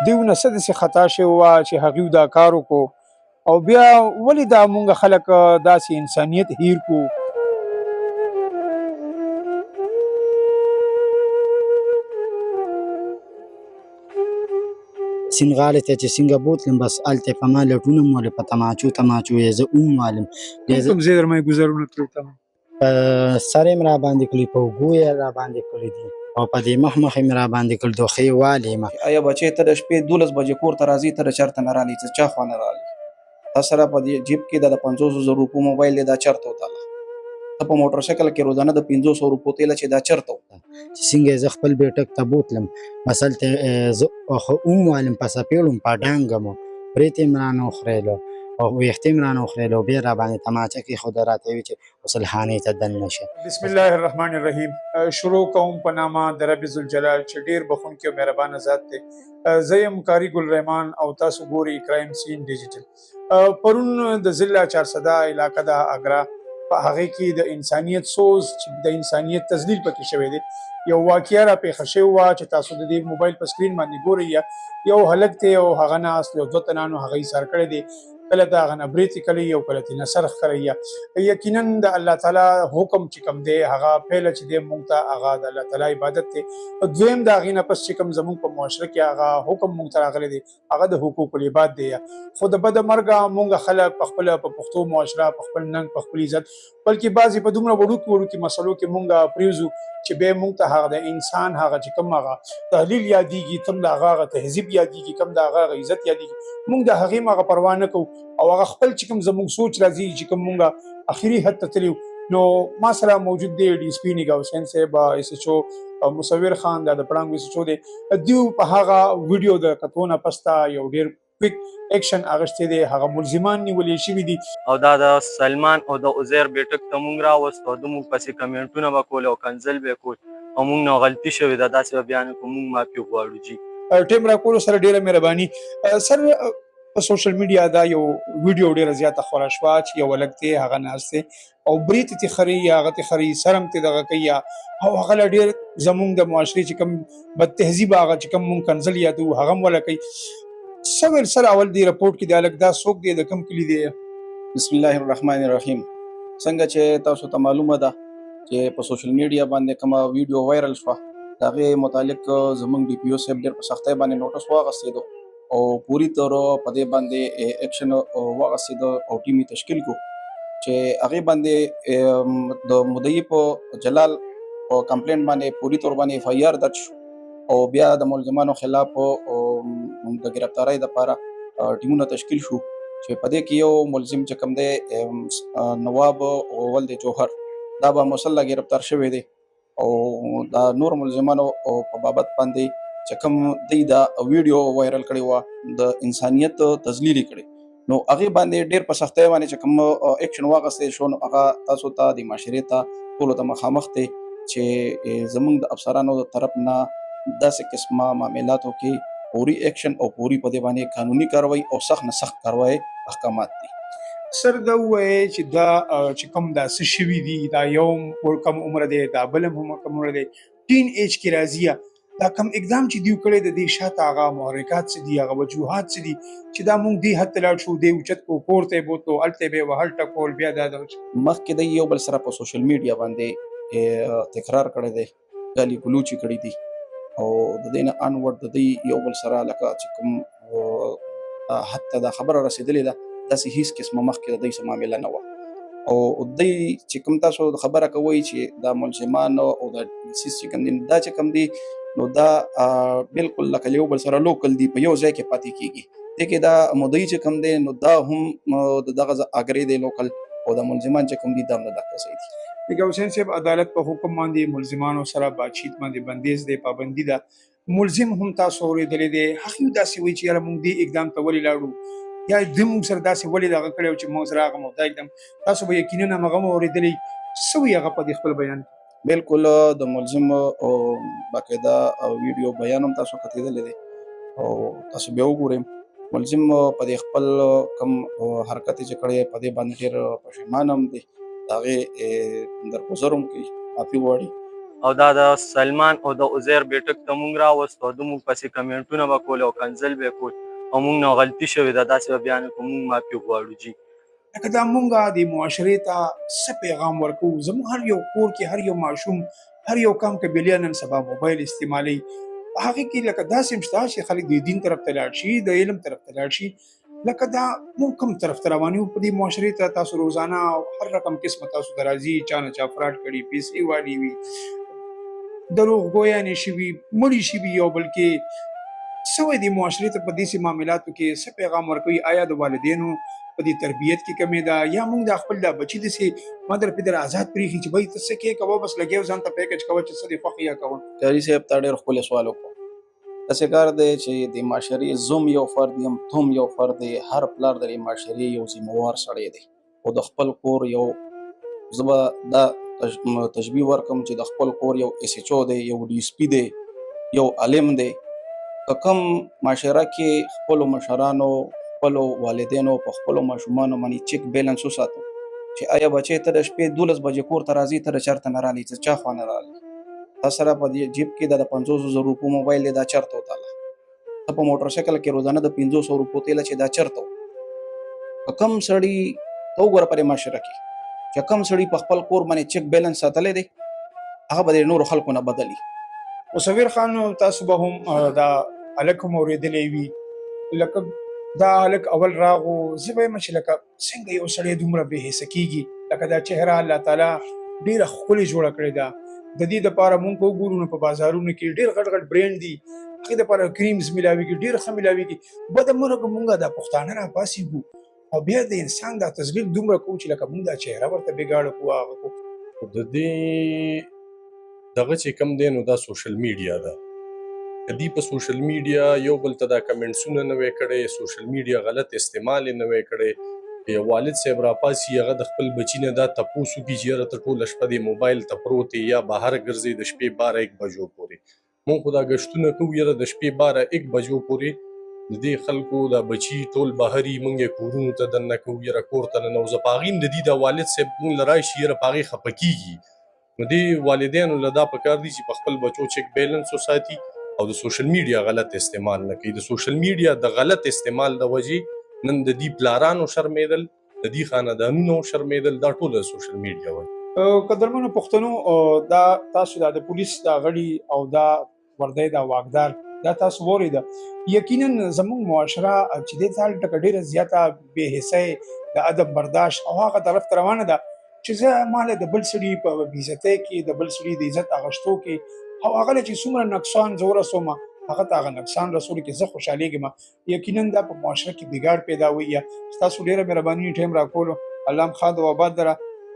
دیونه څه داسې خطا شوې وه چې هغوی دا کار وکړو او بیا ولې دا مونږ خلک داسې انسانیت هیر کړو. سیند غاړې ته چې څنګه بوتلم بس هلته په ما لټونه مو ویل په تماچو تماچو یې زه وموالم کوم ځای در باندې ګذرونه تلل ته په سر یې مې راباندې کړي په اوږو یې راباندې کړي دي او په دې مخ مې مې راباندې کړي دوخې والې ما. آیا بچی ته د شپې 12 بجې کور ته راځي ته د چېرته نه رالې چې چا خوا نه رالې تا سره په دې جیب کې د 500 روپو موبایل دی دا چېرته وتله ته په موټر سایکل کې روزانه د 500 روپو تیله چې دا چېرته وته چې څنګه زه خپل بیټک ته بوتلم بس هلته زه خو وموالم په څپېړو م په ډانګه مو برېت یې م رانه وخریلو او ویښتې م رانه وخریلو بیا راباندې تماچه کېښوده راته ویل چې غسلخانې ته دننه شه. بسم الله الرحمن الرحیم. شروع کوم په نامه د رب ذوالجلال چې ډېر بخښونکی او مهربانه ذات دی. زه یم کاري ګل رحمان او تاسو ګورئ کرایم سین ډیجیټل. پرون د ضلع چارسده علاقه د اګرا په هغې کې د انسانیت سوز چې د انسانیت تذلیل پکې شوی دی یو واقعه را پیښه شوې وه چې تاسو د دې موبایل په سکرین باندې ګورئ. یو هلک دی او هغه ناست یو 2 تنانو هغه یې سر کړی دی کله د هغه نه برېتې کوي او کله ترې نه سر ښکروي. یقینا د الله تعالی حکم چې کوم دی هغه پیله چې دی مونږ ته هغه د الله تعالی عبادت دی. دویم د هغې نه پس چې کوم زمونږ په معاشره کې هغه حکم مونږ ته راغلی دی هغه د حقوق العباد دی. خو د بده مرګه مونږ خلک په خپله په پښتو معاشره په خپل ننګ په خپل عزت بلکې بعضې په دومره وړوکي مسلو کې مونږ پرېږدو چې بیا مونږ ته هغه د انسان هغه چې کوم هغه تحلیل یادېږي کوم د هغه تهذیب یادېږي کوم د هغه عزت یادېږي مونږ د هغې م هغه پروا نه کوو او هغه خپل چې کوم زموږ سوچ راځي چې کوم مونږ اخري حد ته تللي نو ما سره موجود دی ډي اس پي نګا حسین صاحب اس ایچ او مصور خان دا د پړانګ اس ایچ او دی دیو په هغه ویډیو د کتو نه پسته یو ډېر کویک اکشن اخیستی دی هغه ملزمان نیولې شوي دي او دا د سلمان او د عزیر بیټک ته مونږ راوست او د مونږ پسې کمنټونه به کول او کنزل به کول او مونږ نه غلطي شوې ده داسې به بیان کوو مونږ معافي غواړو جي ټیم راکولو سره ډېره مهرباني. سر په سوشل میډیا دا یو ویډیو ډېره زیاته خوره شوه چې یو هلک دی هغه ناست دی او برېت یې خري یا هغه تې خري سر هم تې دغه کوي او هغه له ډېر زمونږ د معاشرې چې کوم بد تهذیبه هغه چې کوم مونږ کنزل یادو هغه هم وله کوي. څه ویل سر اول دې رپورټ کې د هلک دا څوک دی د کوم کلي دی؟ بسم الله الرحمن الرحیم. څنګه چې تاسو ته معلومه ده چې په سوشل میډیا باندې کومه ویډیو وایرل شوه د هغې متعلق زموږ ډي پي او صاحب ډېر په سختۍ باندې نوټس واخیستېدو او پوری طور په دې باندې اکشن واخیستېدو او ټیم یې تشکیل کړو چې هغې باندې د مدعي په جلال په کمپلینټ باندې پوری طور باندې اف آی آر درج شو او بیا د ملزمانو خلاف د ګرفتارۍ دپاره ټیمونه تشکیل شو چې په دې کې یو ملزم چې کوم دی نواب ولد جوهر دا به مسلح ګرفتار شوی دی او دا نور ملزمانو په بابت باندې چې کوم دی دا ویډیو وایرل کړی وه د انسانیت تذلیل یې کړی نو هغې باندې ډېر په سختۍ باندې چې کوم اکشن واخیستی شو نو هغه تاسو ته د معاشرې ته ټولو ته مخامخ دی چې زموږ د افسرانو د طرف نه داسې قسمه معاملاتو کې پوری اکشن او پوری په دې باندې قانوني کاروایی او سخت نه سخت کاروایی احکامات دي. سر دا ووایې چې دا چې کوم دا څه شوي دي دا یو کم عمره دی دا بل هم کم عمره دی ټین ایج کې راځي دا کم اقدام چې دیو کړی د دې شاته هغه محرکات څه دي هغه وجوهات څه دي چې دا مونږ دې حد ته لاړ شو دې اوچت کو پورته یې بوتلو هلته به یې وهل ټکول بیا دا مخکې دی یو بل سره په سوشل میډیا باندې تکرار کړی دی ګالي ګلوچې کړي دي او د دې نه انورډ د دې یو بل سره لکه چې کوم حتی دا خبره رسېدلې ده داسې هیڅ قسمه مخکې د دوی څه معامله نه وه او دوی چې کوم تاسو خبره کوئ چې دا ملزمان او دا سیس چې کوم دي دا چې کوم دي نو دا بالکل لکه یو بل سره لوکل دي په یو ځای کې پاتې کېږي دې کې دا مدعي چې کوم دی نو دا هم د دغه اګرې دی لوکل او د ملزمان چې کوم دي دا هم د دغه ځای دي. نګا حسین صاحب عدالت په حکم باندې ملزمانو سره باتچیت باندې بندیز دی پابندي ده ملزم هم تاسو اورېدلی دی هغوی داسې وایي چې یاره مونږ دې اقدام ته ولې لاړو یا د مونږ سره داسې ولې دغه کړی و چې مونږ سره هغه دا اقدام تاسو به یقینا همغه هم اورېدلی څه وایي هغه په دې خپل بیان کې؟ بالکل د ملزم باقاعده ویډیو بیان هم تاسو کتېدلی دی او تاسو بیا وګورئ ملزم په دې خپل کوم حرکت چې کړی په دې باندې ډېر پښیمانه هم دی د هغې درګذر هم کوي معافي غواړي او دا د سلمان او د عزیر بیټک ته مونږ راوستو او زموږ پسې کمنټونه به کول او کنځل به کول او مونږ نه غلطي شوې ده داسې به بیا نه کوو مونږ معافي غواړو جي لکه دا مونږه د معاشرې ته څه پیغام ورکوو زموږ هر یو کور کې هر یو ماشوم هر یو کم قبیله نن سبا موبایل استعمالوي په هغې کې لکه داسې هم شته چې خلک د دین طرف ته لاړ شي د علم طرف ته لاړ شي لکه دا مونږ کوم طرف ته روان یو په دې معاشرې ته تاسو روزانه هر رقم قسمه تاسو ته راځي چا نه چا فراډ کړي پیسې والي وي دروغ ګویانې شوي مړي شوي او بلکې څه وایي دې معاشرې ته په داسې معاملاتو کې څه پیغام ورکوي آیا د والدینو په دې تربیت کې کمې ده یا موږ د خپل د بچي داسې مدر پدر آزاد پرېښي چې بھائی ته څه کې کوه بس لګیا ځان ته پیکج کوه چې څه دې خوښ یا کوه کاري صاحب تا ډېر ښکلی سوال وکړو داسې کار دی چې د معاشرې زوم یو فرد یم توم یو فرد دی هر پلار د دې معاشرې یو ذمهوار سړی دی او د خپل کور یو زه به دا تشبیه ورکړم چې د خپل کور یو ایس ایچ او دی یو ډي اس پي دی یو عالم دی که کوم معاشره کې خپلو مشرانو خپلو والدینو په خپلو ماشومانو باندې چیک بیلنس وساتو چې آیا بچی ته د شپې 12 بجې کور ته راځي ته د چېرته نه رالي ته چا خوا نه رالي تا سره په دې جیب کې د 500 روپو موبایل دی دا چېرته وتاله ته په موټر سایکل کې روزانه د 500 روپو تیله چې دا چېرته و که کوم سړي ته وګوره په دې معاشره کې چې کوم سړي په خپل کور باندې چیک بیلنس ساتلی دی هغه به د نورو خلکو نه بدلي مصور خان تاسو به هم دا هلک هم اورېدلی وي لکه دا هلک اول راغو زه به یم چې لکه څنګه یو سړی دومره بې حسه کېږي لکه دا چهره الله تعالی ډېره ښکلې جوړه کړې ده د دې دپاره مونږ که وګورو نو په بازارونو کې ډېر غټ غټ برینډ دي هغې دپاره کریمز میلاویږي ډېر ښه میلاویږي بدمرغه مونږ دا پښتانه راپاسېږو او بیا د انسان دا تزلیق دومره کوو چې لکه مونږ دا چهره ورته بېګاړه کوو هغه کوو د دې دغه چې کوم دی نو دا سوشل میډیا ده که دوی په سوشل میډیا یو بل ته دا کمنټسونه نه وی کړی سوشل میډیا غلط استعمال یې نه وی کړی یو والد صاحب راپاسي هغه د خپل بچي نه دا تپوس وکړي چې یاره ته ټوله شپه د موبایل ته پروت یا بهر ګرځې د شپې 12-1 بجو پورې مونږ خو دا ګشتونه کوو یاره د شپې 12-1 بجو پورې د دې خلکو دا بچي ټول بهري مونږ یې کورونو ته دننه کوو یاره کور ته ننوځه په هغې هم د دې د والد صاحب مونږ له راشي یاره په هغې خفه کېږي نو دې والدینو له دا پکار دي چې په خپل بچو چیک بیلنس وساتي او د سوشل میډیا غلط استعمال نه کوي د سوشل میډیا د غلط استعمال د وجې نن د دې پلارانو شرمېدل د دې خاندانونو شرمېدل دا ټول د سوشل میډیا وجه قدرمنو پښتنو دا تاسو د پولیس دا غړي او دا وردی دا واکدار دا تاسو وریده یقینا زموږ معاشره چې دې ځال ټکه ډېره زیاته بې حسۍ د ادب برداشت او هغه طرف ته روانه ده چې زه ماله د بل سړي په بې عزتۍ کې د بل سړي د عزت اخیستو کې او هغه چې څومره نقصان زه ورسوم هغه ته هغه نقصان رسولو کې زه خوشحالېږم یقینا دا په معاشره کې بګاړ پیدا وي یا ستاسو ډېره مهرباني ټایم راکولو الله هم ښاد او آباد دره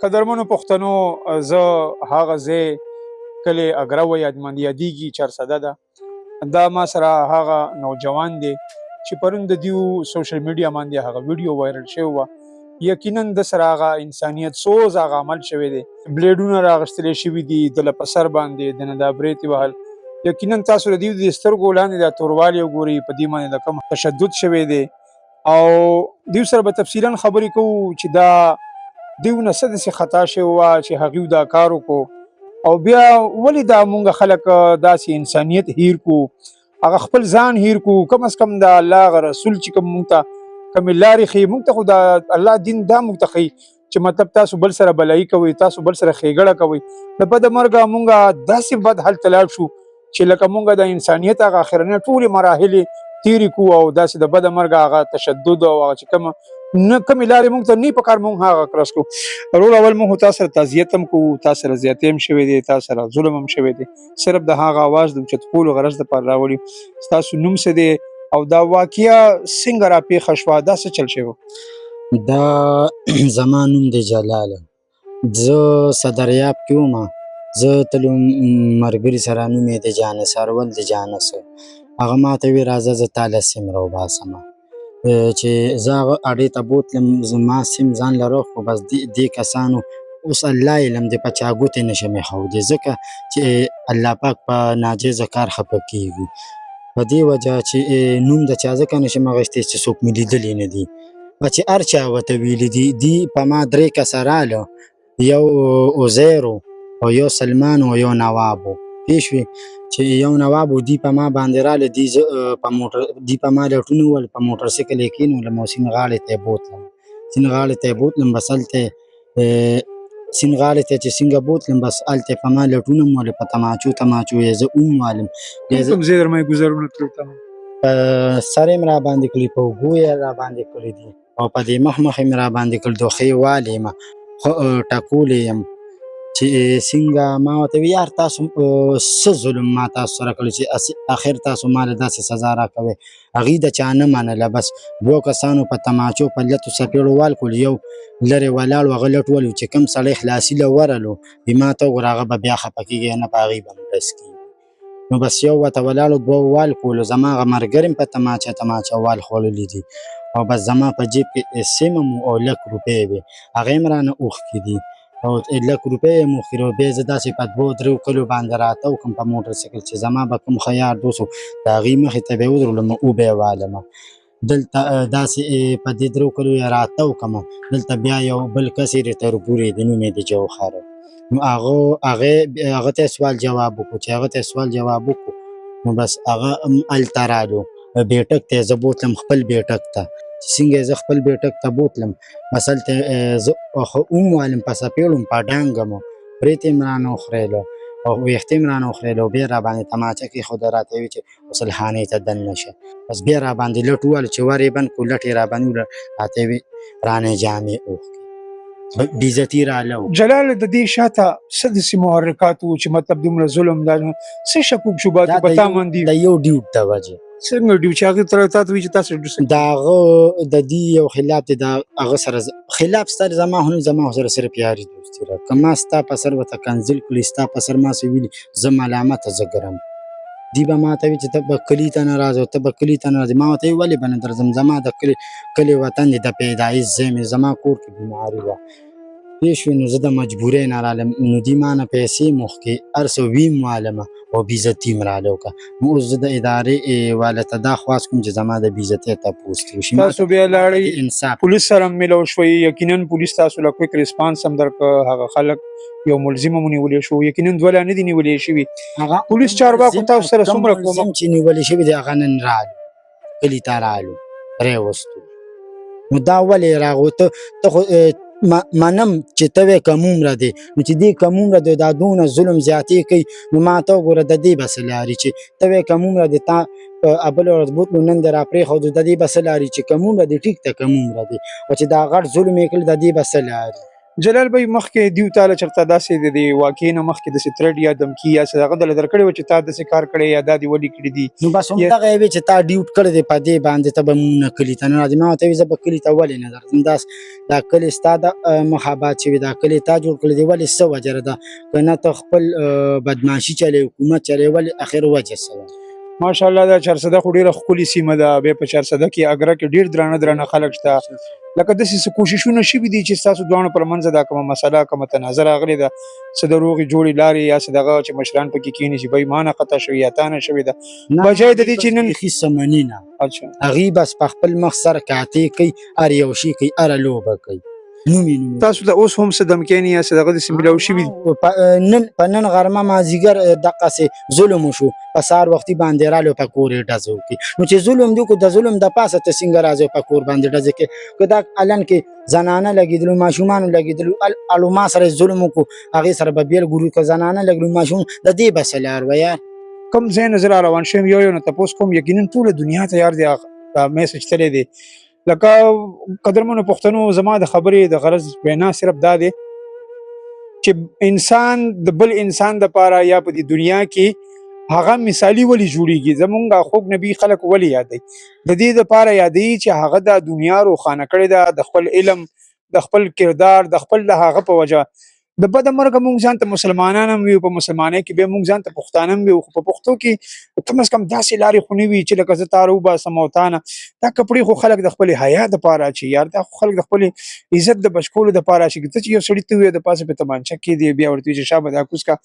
قدرمنو پښتنو زه هغه ځای کلې اګره یادمند یادېږي چارسده ده دا ما سره هغه نوجوان دی چې پرون د دیو سوشل میډیا باندې هغه ویډیو وایرل شوی وه یقینا د سره هغه انسانیت سوز هغه عمل شوی دی بلیډونه راغستلی شوي دي دله په سر باندې دنه دا برېتې وهل یقینا تاسو د دې سترګو لاندې دا توروالی وګورئ په دې باندې د کوم تشدد شوی دی او دیو سره به تفصیلا خبرې کوو چې دا دیو نه څه داسې خطا شوی وه چې هغوی دا کار وکړو او بیا ولې دا مونږ خلک داسې انسانیت هیر کو هغه خپل ځان هیر کو کم از کم د الله هغه رسول چې کوم مونږ ته کومې لارې ښیي مونږ ته خو د الله دین دا مونږ ته ښیي چې مطلب تاسو بل سره بلایي کوئ تاسو بل سره ښېګړه کوئ د بده مرګه مونږ داسې بد حل ته لاړ شو چې لکه مونږ د انسانیت هغه اخرنۍ ټولې مراحلې تېرې کړو او داسې د بده مرګه هغه تشدد او هغه چې کومه کومې لارې مونږ ته نه په کار مونږ هغه کرس کړو رول اول مونږ تا سره تعزیت هم کوو تا سره زیاتې هم شوی دی تا سره ظلم هم شوی دی صرف د هغه اواز د اوچت کولو غرض دپاره راوړي ستاسو نوم څه دی او دا واقعه څنګه راپېښه شوه دا څه چل شوی دا زما نوم دی جلاله زه صدریاب کې وم زه تلو ملګري سره نوم یې د جانس ارول د جانس هغه ما ته ویې راځه زه تا له سیم راوباسمه چې زه هغه اډې ته بوتلم زما سیم ځان لره خو بس دې کسانو اوس الله علم دی په چا ګوتې نشم ایښودی ځکه چې الله پاک په ناجیزه کار خفه کېږي په دې وجه چې نوم د چا ځکه نشم اخیستی چې څوک مې لیدلی نه دي چې هر چا ورته ویلي دي په ما 3 کسه راله یو عزیر و او یو سلمان او یو نواب و پوه شوې چې یو نواب و دوی په ما باندې راله دوی په ما لټون وول په موټرسایکل یې کېنولم او سیند غاړې ته یې بوتلم سیند غاړې ته یې بوتلم بس هلته سیند غاړې ته چې څنګه بوتلم بس هلته په ما لټون ولې په تماچو یې زه وموالم بیا زه کوم ځای درمه گذرونه کړو ته په سر یې مې راباندې کړي په اوږو یې راباندې کړي دي او په دې مخ یې مې راباندې کړي دوخې والې یم ټکولی یم چې څنګه ما ورته وی یار تاسو څه ظلم ما تاسو سره کړی چې اخر تاسو ما له داسې سزا راکوئ هغوی د چا نه منله بس دوو کسانو په تماچو په لتو څپېړو وال کړل یو لرې ولاړ و هغه لټ ولو چې کوم سړی خلاصي له ورلو وي ما ته وګوره هغه به بیا خفه کېږي نه په هغوی به م ډز کېږي نو بس یو ورته ولاړو دوو وال کولو زما هغه ملګري م په تماچه وال خوړلي دي او بس زما په جیب کې سیم او 1,00,000 روپۍ وې هغې م رانه اوښکې دي او 1,00,000 روپۍ یې م اوښکې دي او بیا زه داسې په 2-3 کلو باندې راته وکړم په موټرسایکل چې زما به کوم ښه یار دوست و د هغوی مخې ته به یې ودرولم وبه یې والمه دلته داسې په دې 3 کلو یې راته وکړمه دلته بیا یو بل کس یې تربور یې د نوم یې د جوهر نو هغه ته سوال جواب وکړو چې هغه ته سوال جواب وکړو نو بس هغه هلته رالو بیټک ته یې زه بوتلم خپل بیټک ته چې څنګه یې زه خپل بیټک ته بوتلم بس هلته زه وموالم په څپېړو م په ډانګه مو برېت یې م رانه وخرېلو او ویښتې م رانه وخرېلو بیا یې راباندې تماچه کېښوده راته یې ویل چې غسلخانې ته دننه شه بس بیا راباندې لټ ووهلو چې ور یې بند کړو لټ یې راباندې ووهلو راته یې ویل رانه جامې اوښکې بېزتي راله و جلال د دې شاته څه داسې محرکات وو چې مطلب دومره ظلم دا څه شکوک شبهات دا په تا باندې د یو ډیوټ د وجې څنګه ډیو چې هغې تا ته وایي چې تاسو ډیو د هغه د دې یو خلاف دی د هغه سره خلاف ستا زما هنوز زما سره صرف یاري دوستي را که ما ستا په سر ورته کنځل کړي ستا په سر ما څه ویلي زه ملامته زه ګرم دی به ما ته وي چې ته به کلي ته نه راځې او ته به کلي ته نه راځې ما ورته ویل ولې به نه درځم زما د کلي وطن دی د پیدایش ځای مې زما کور کې بیماري وه پوه شوې نو زه د مجبورۍ نه رالم نو دوی ما نه پیسې مخکې هر څه ویم والمه او بېزتي م راله وکړه نو اوس زه د ادارې والا ته دا خواست کوم چې زما د بېزتۍ تپوس ترې وشي تاسو بیا لاړئ انصاف پولیس سره ملو شوي یقینا پولیس تاسو له کویک ریسپانس هم درکړه هغه خلک یو ملزم هم ونیولی شو یقینا دوه لا نه دي نیولې شوي پولیس چارواکو تاسو سره څومره کومک چې نیولې شوي دي هغه نن رالو کلي ته رالو راوستو نو دا ولې راغو ته خو منم چې ته وې کم عمره دی نو چې دې کم عمره دی دا دونه ظلم زیاتې کوي نو ما ته وګوره د دې به څه لاري چې ته وې کم عمره دی تا بله ورځ بوتلو نن دې را پرېښودو د دې به څه لاري چې کم عمره دی ټیک ته کم عمره دی او چې دا غټ ظلم یې کړي د دې به څه لاري جلال بھائی مخکې دیو تاله چرته داسې د دې واقعې نه مخکې داسې ترډ یا دمکي یا څه هغه دله درکړې وه چې تا داسې کار کړی یا دا دې ولي کړي دي نو بس همدغه یې وې چې تا ډیوټ کړی دی په دې باندې ته به مونږ نه کلي ته نه راځې ما ورته ویل زه به کلي ته ولې نه درځم دا کلي ستا د مخ آباد شوي دا کلي تا جوړ کړی دی ولې څه وجه ده که نه ته خپل بدماشي چلوې حکومت چلوې ولې اخر وجه څه ده ماشاءالله دا چارسده خو ډېره ښکلې سیمه ده بیا په چارسده کې اګره کې ډېر درانه خلک شته لکه داسې څه کوششونه شوي دي چې ستاسو دواړو پر منځه دا کومه مسله کومه تناظر راغلې ده څه د روغې جوړې لارې یا څه دغه چې مشران پکې کښېني چې بهی ما نه قطع شوي یا تا نه شوې ده بجای د دې چې نن بیخي څه مني نه اچھا هغوی بس په خپل مخ سر کاتې کوي هر یو شي کوي هره لوبه کوي نومي تاسو ته اوس هم څه دمکیانې یا څه دغه داسې میلاو شوي دي په نن غرمه مازدیګر دقسې ظلم وشو په سهار وختي باندې رالو په کور یې ډزې وکړي نو چې ظلم دی وکړو د ظلم د پاسه ته څنګه راځې په کور باندې ډزې کوې که دا الان کې زنانه لګېدلو ماشومانو لګېدلو الو ما سره ظلم وکړو هغې سره به بېل ګورو که زنانه لګېدلو ماشوم د دې به څه لار وه یار کوم ځای نه زه را روان شوم یو نه تپوس کوم یقینا ټوله دنیا ته یار دی میسج تللی دی لکه قدرمنو پښتنو زما د خبرې د غرض وینا صرف دا دی چې انسان د بل انسان دپاره یا په دې دنیا کې هغه مثالي ولې جوړیږي زمونږ خوږ نبي خلک ولې یادوي د دې دپاره یادوي چې هغه د دنیا روښانه کړې ده د خپل علم د خپل کردار د خپل د هغه په وجه د بده مرګه مونږ ځان ته مسلمانان هم وي په مسلمانۍ کې بیا مونږ ځان ته پښتانه هم وي خو په پښتو کې کم از کم داسې لارې خو نه وي چې لکه زه تا راوباسم او تا نه دا کپړې خو خلک د خپلې حیا دپاره اچوي یار دا خو خلک د خپلې عزت د بچکولو دپاره اچوي ته چې یو سړي ته ووایې د پاسه په تمانچه کښېږدي بیا ورته وایي چې شابه دا کوز کا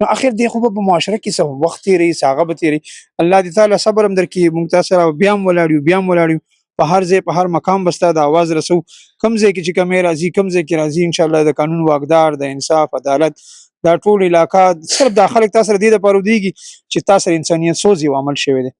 نو اخر دی خو به په معاشره کې څه وخت تېروي څه هغه به تېروي الله دې تعالی صبر هم درکړي مونږ تاسو سره بیا هم ولاړ یو په هر ځای په هر مقام به ستا د اواز رسو کم ځای کې چې کمی راځي کم ځای کې راځي انشاءالله د قانون واکدار د انصاف عدالت دا ټول علاقه صرف دا خلک تاسو سره دې لپاره ودیږي چې تاسو سره انسانیت سوز یو عمل شوی دی.